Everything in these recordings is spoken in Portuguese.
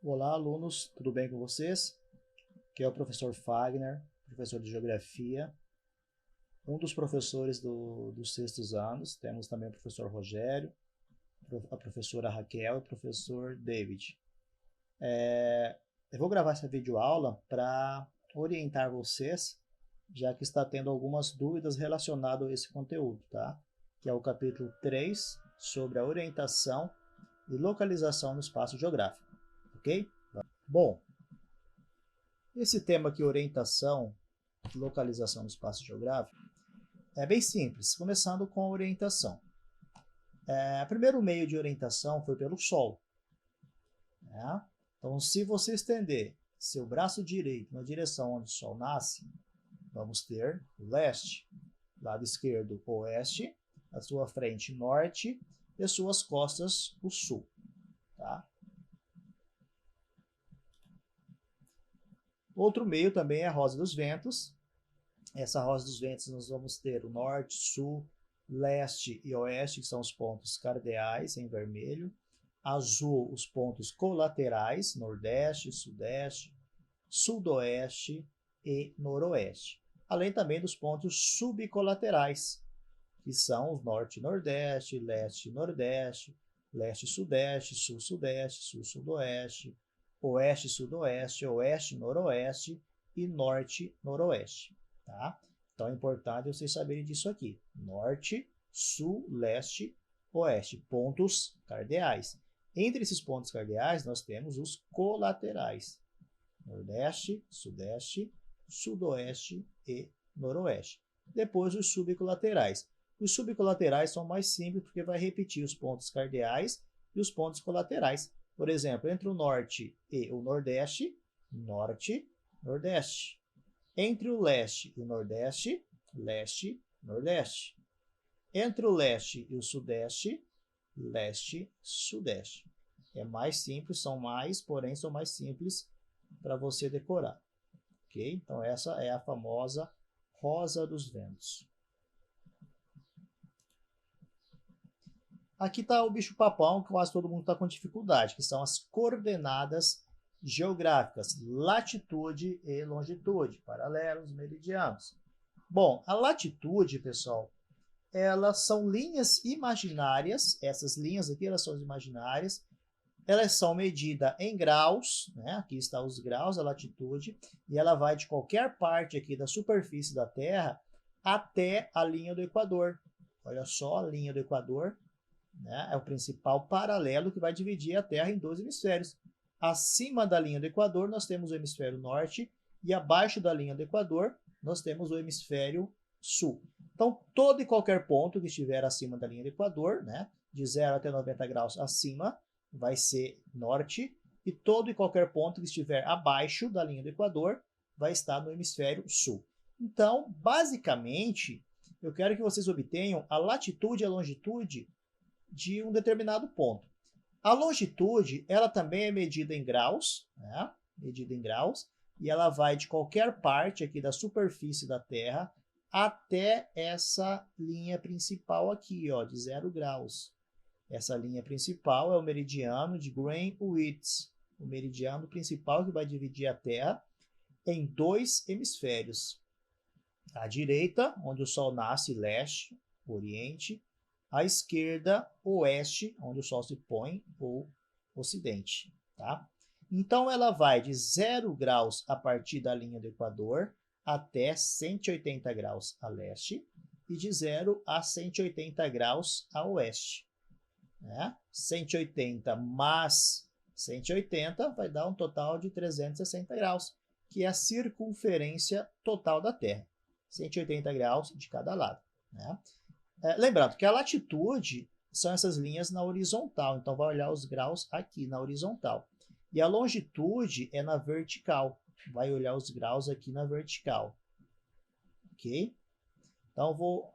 Olá, alunos, tudo bem com vocês? Aqui é o professor Fagner, professor de Geografia, um dos professores dos sextos anos. Temos também o professor Rogério, a professora Raquel e o professor David. Eu vou gravar essa videoaula para orientar vocês, já que está tendo algumas dúvidas relacionadas a esse conteúdo, tá? Que é o capítulo 3, sobre a orientação e localização no espaço geográfico, ok? Bom, esse tema aqui, orientação e localização no espaço geográfico, é bem simples, começando com a orientação. O primeiro meio de orientação foi pelo Sol. Né? Então, se você estender seu braço direito na direção onde o Sol nasce, vamos ter o leste, lado esquerdo, oeste, a sua frente, norte, e as suas costas, o sul. Tá? Outro meio também é a rosa dos ventos. Essa rosa dos ventos nós vamos ter o norte, sul, leste e oeste, que são os pontos cardeais em vermelho. Azul, os pontos colaterais, nordeste, sudeste, sudoeste e noroeste. Além também dos pontos subcolaterais, que são os norte, nordeste, leste, nordeste, leste, sudeste, sul, sudeste, sul, sudoeste, oeste, sudoeste, oeste, noroeste e norte, noroeste. Tá? Então é importante vocês saberem disso aqui. Norte, sul, leste, oeste. Pontos cardeais. Entre esses pontos cardeais, nós temos os colaterais. Nordeste, sudeste, sudoeste e noroeste. Depois os subcolaterais. Os subcolaterais são mais simples porque vai repetir os pontos cardeais e os pontos colaterais. Por exemplo, entre o norte e o nordeste, norte, nordeste. Entre o leste e o nordeste, leste, nordeste. Entre o leste e o sudeste, leste, sudeste. É mais simples, porém são mais simples para você decorar. Ok? Então essa é a famosa rosa dos ventos. Aqui está o bicho-papão, que quase todo mundo está com dificuldade, que são as coordenadas geográficas, latitude e longitude, paralelos, meridianos. Bom, a latitude, pessoal, elas são linhas imaginárias, essas linhas aqui, elas são imaginárias, elas são medidas em graus, né? Aqui estão os graus, a latitude, e ela vai de qualquer parte aqui da superfície da Terra até a linha do Equador. Olha só, a linha do Equador, né? É o principal paralelo que vai dividir a Terra em dois hemisférios. Acima da linha do Equador, nós temos o hemisfério norte, e abaixo da linha do Equador, nós temos o hemisfério sul. Então, todo e qualquer ponto que estiver acima da linha do Equador, né, de 0 até 90 graus acima, vai ser norte, e todo e qualquer ponto que estiver abaixo da linha do Equador vai estar no hemisfério sul. Então, basicamente, eu quero que vocês obtenham a latitude e a longitude de um determinado ponto. A longitude, ela também é medida em graus, né? Medida em graus, e ela vai de qualquer parte aqui da superfície da Terra até essa linha principal aqui, ó, de 0 graus. Essa linha principal é o meridiano de Greenwich, o meridiano principal que vai dividir a Terra em dois hemisférios. À direita, onde o Sol nasce, leste, oriente. À esquerda, oeste, onde o Sol se põe, ou ocidente. Tá? Então, ela vai de 0 graus a partir da linha do Equador até 180 graus a leste e de 0 a 180 graus a oeste. Né? 180 mais 180 vai dar um total de 360 graus, que é a circunferência total da Terra. 180 graus de cada lado. Né? Lembrando que a latitude são essas linhas na horizontal, então vai olhar os graus aqui na horizontal. E a longitude é na vertical, vai olhar os graus aqui na vertical. Ok? Então,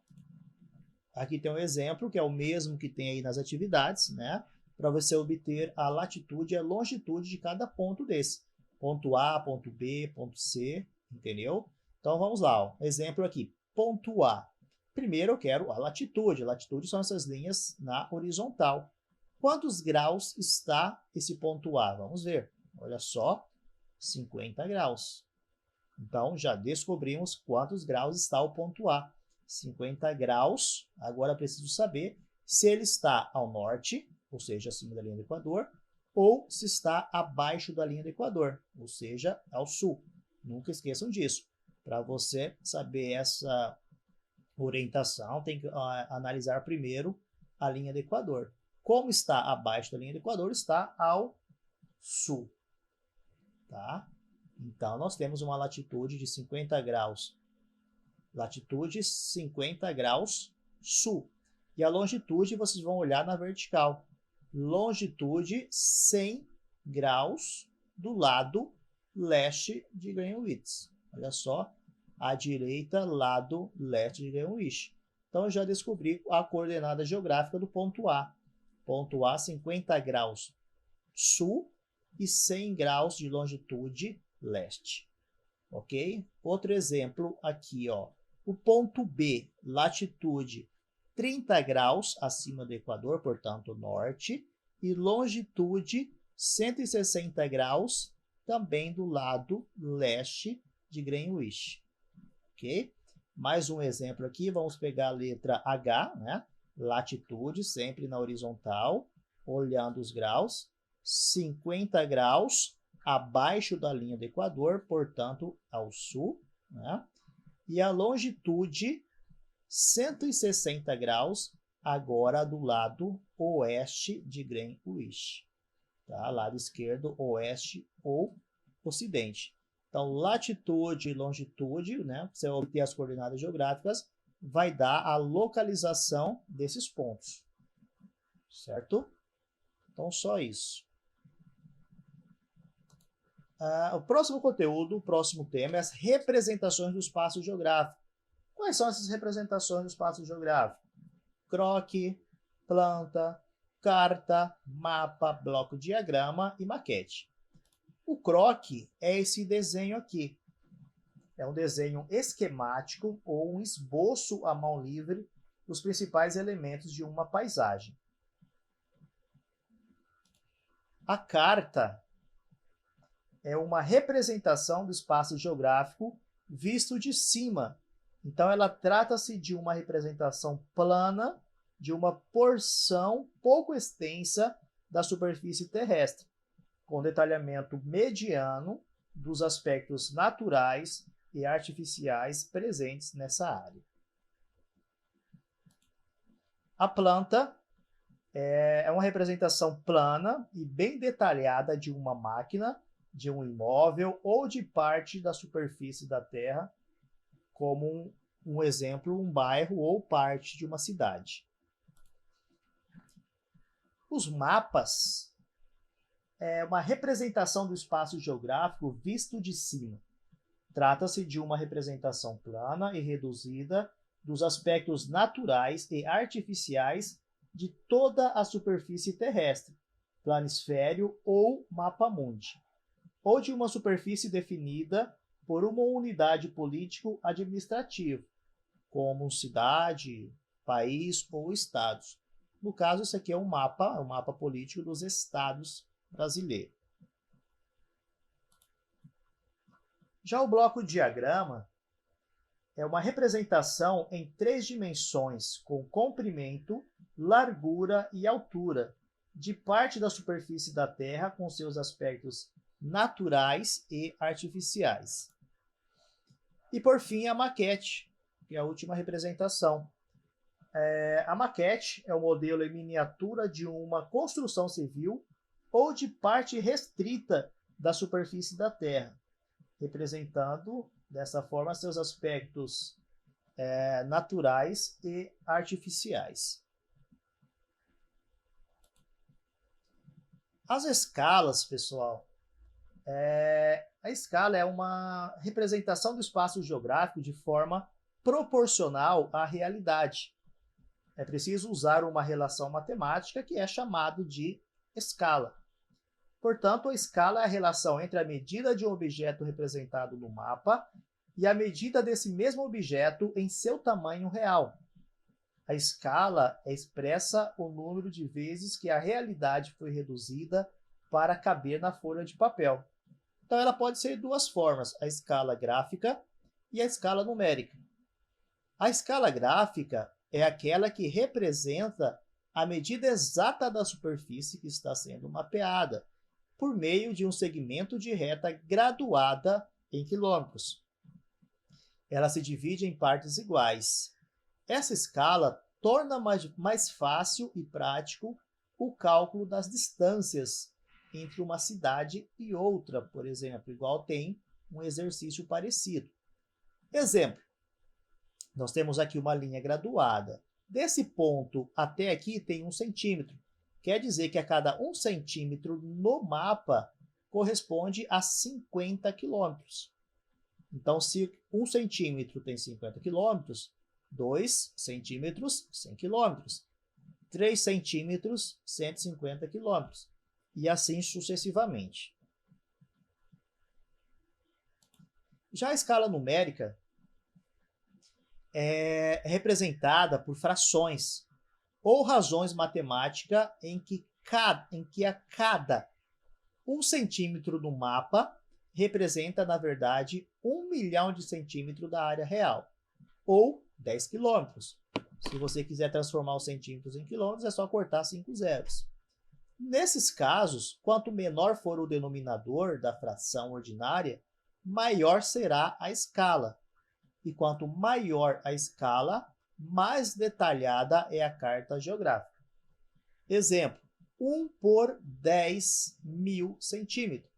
aqui tem um exemplo, que é o mesmo que tem aí nas atividades, né? Para você obter a latitude e a longitude de cada ponto desse. Ponto A, ponto B, ponto C, entendeu? Então, vamos lá. Ó. Exemplo aqui, ponto A. Primeiro eu quero a latitude. A latitude são essas linhas na horizontal. Quantos graus está esse ponto A? Vamos ver. Olha só, 50 graus. Então, já descobrimos quantos graus está o ponto A. 50 graus. Agora, preciso saber se ele está ao norte, ou seja, acima da linha do Equador, ou se está abaixo da linha do Equador, ou seja, ao sul. Nunca esqueçam disso. Para você saber essa orientação, tem que analisar primeiro a linha do Equador. Como está abaixo da linha do Equador, está ao sul. Tá? Então, nós temos uma latitude de 50 graus. Latitude 50 graus sul. E a longitude, vocês vão olhar na vertical. Longitude 100 graus do lado leste de Greenwich. Olha só, à direita, lado leste de Greenwich. Então, eu já descobri a coordenada geográfica do ponto A. Ponto A, 50 graus sul e 100 graus de longitude leste. Ok? Outro exemplo aqui, ó. O ponto B, latitude 30 graus acima do Equador, portanto, norte, e longitude 160 graus, também do lado leste de Greenwich. Ok? Mais um exemplo aqui, vamos pegar a letra H, né? Latitude, sempre na horizontal, olhando os graus, 50 graus abaixo da linha do Equador, portanto, ao sul, né? E a longitude, 160 graus, agora do lado oeste de Greenwich. Tá? Lado esquerdo, oeste ou ocidente. Então, latitude e longitude, né? Você vai obter as coordenadas geográficas, vai dar a localização desses pontos. Certo? Então, só isso. O próximo conteúdo, o próximo tema é as representações do espaço geográfico. Quais são essas representações do espaço geográfico? Croquis, planta, carta, mapa, bloco diagrama e maquete. O croquis é esse desenho aqui. É um desenho esquemático ou um esboço à mão livre dos principais elementos de uma paisagem. A carta é uma representação do espaço geográfico visto de cima. Então, ela trata-se de uma representação plana de uma porção pouco extensa da superfície terrestre, com detalhamento mediano dos aspectos naturais e artificiais presentes nessa área. A planta é uma representação plana e bem detalhada de uma máquina, de um imóvel ou de parte da superfície da Terra, como um exemplo, um bairro ou parte de uma cidade. Os mapas é uma representação do espaço geográfico visto de cima. Trata-se de uma representação plana e reduzida dos aspectos naturais e artificiais de toda a superfície terrestre, planisfério ou mapa-mundi, ou de uma superfície definida por uma unidade político-administrativa, como cidade, país ou estados. No caso, isso aqui é um mapa político dos estados brasileiros. Já o bloco diagrama é uma representação em 3 dimensões, com comprimento, largura e altura, de parte da superfície da Terra com seus aspectos naturais e artificiais. E, por fim, a maquete, que é a última representação. A maquete é o modelo em miniatura de uma construção civil ou de parte restrita da superfície da Terra, representando, dessa forma, seus aspectos naturais e artificiais. As escalas, pessoal, a escala é uma representação do espaço geográfico de forma proporcional à realidade. É preciso usar uma relação matemática que é chamado de escala. Portanto, a escala é a relação entre a medida de um objeto representado no mapa e a medida desse mesmo objeto em seu tamanho real. A escala expressa o número de vezes que a realidade foi reduzida para caber na folha de papel. Então, ela pode ser de duas formas, a escala gráfica e a escala numérica. A escala gráfica é aquela que representa a medida exata da superfície que está sendo mapeada, por meio de um segmento de reta graduada em quilômetros. Ela se divide em partes iguais. Essa escala torna mais fácil e prático o cálculo das distâncias entre uma cidade e outra, por exemplo, igual tem um exercício parecido. Exemplo, nós temos aqui uma linha graduada. Desse ponto até aqui tem 1 centímetro. Quer dizer que a cada 1 centímetro no mapa corresponde a 50 quilômetros. Então, se 1 centímetro tem 50 quilômetros, 2 centímetros, 100 quilômetros. 3 centímetros, 150 quilômetros. E assim sucessivamente. Já a escala numérica é representada por frações ou razões matemáticas em que a cada 1 centímetro do mapa representa, na verdade, 1 milhão de centímetros da área real, ou 10 quilômetros. Se você quiser transformar os centímetros em quilômetros, é só cortar 5 zeros. Nesses casos, quanto menor for o denominador da fração ordinária, maior será a escala. E quanto maior a escala, mais detalhada é a carta geográfica. Exemplo, 1 por 10 mil centímetros.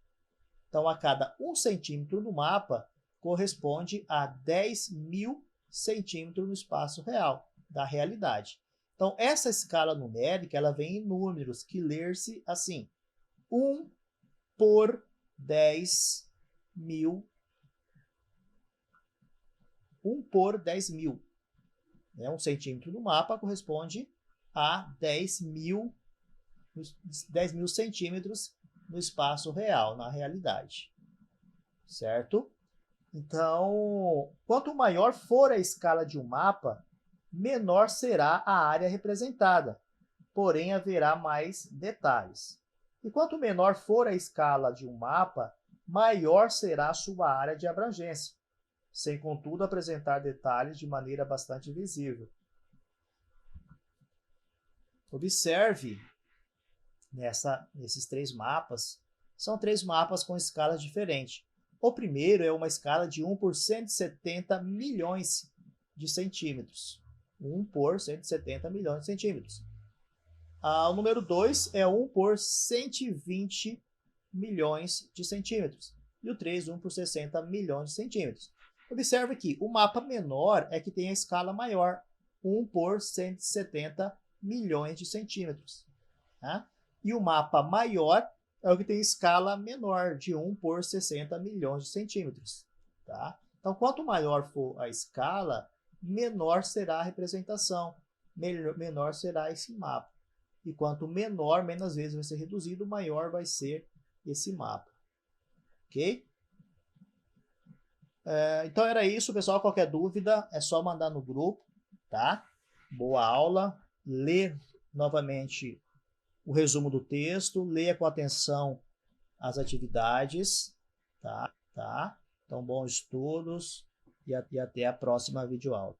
Então, a cada 1 centímetro no mapa corresponde a 10 mil centímetros no espaço real, da realidade. Então, essa escala numérica ela vem em números, que ler-se assim, 1 por 10 mil. 1 por 10 mil. 1 centímetro no mapa corresponde a 10 mil centímetros no espaço real, na realidade. Certo? Então, quanto maior for a escala de um mapa, menor será a área representada, porém haverá mais detalhes. E quanto menor for a escala de um mapa, maior será a sua área de abrangência, sem contudo apresentar detalhes de maneira bastante visível. Observe nesses 3 mapas, são 3 mapas com escalas diferentes. O primeiro é uma escala de 1 por 170 milhões de centímetros. 1 por 170 milhões de centímetros. O número 2 é 1 por 120 milhões de centímetros. E o 3, 1 por 60 milhões de centímetros. Observe que o mapa menor é que tem a escala maior, 1 por 170 milhões de centímetros. Tá? E o mapa maior é o que tem escala menor, de 1 por 60 milhões de centímetros. Tá? Então, quanto maior for a escala, menor será a representação, menor será esse mapa. E quanto menor, menos vezes vai ser reduzido, maior vai ser esse mapa. Ok? Então era isso, pessoal. Qualquer dúvida é só mandar no grupo, tá? Boa aula. Lê novamente o resumo do texto, leia com atenção as atividades, tá? Então, bons estudos e até a próxima videoaula.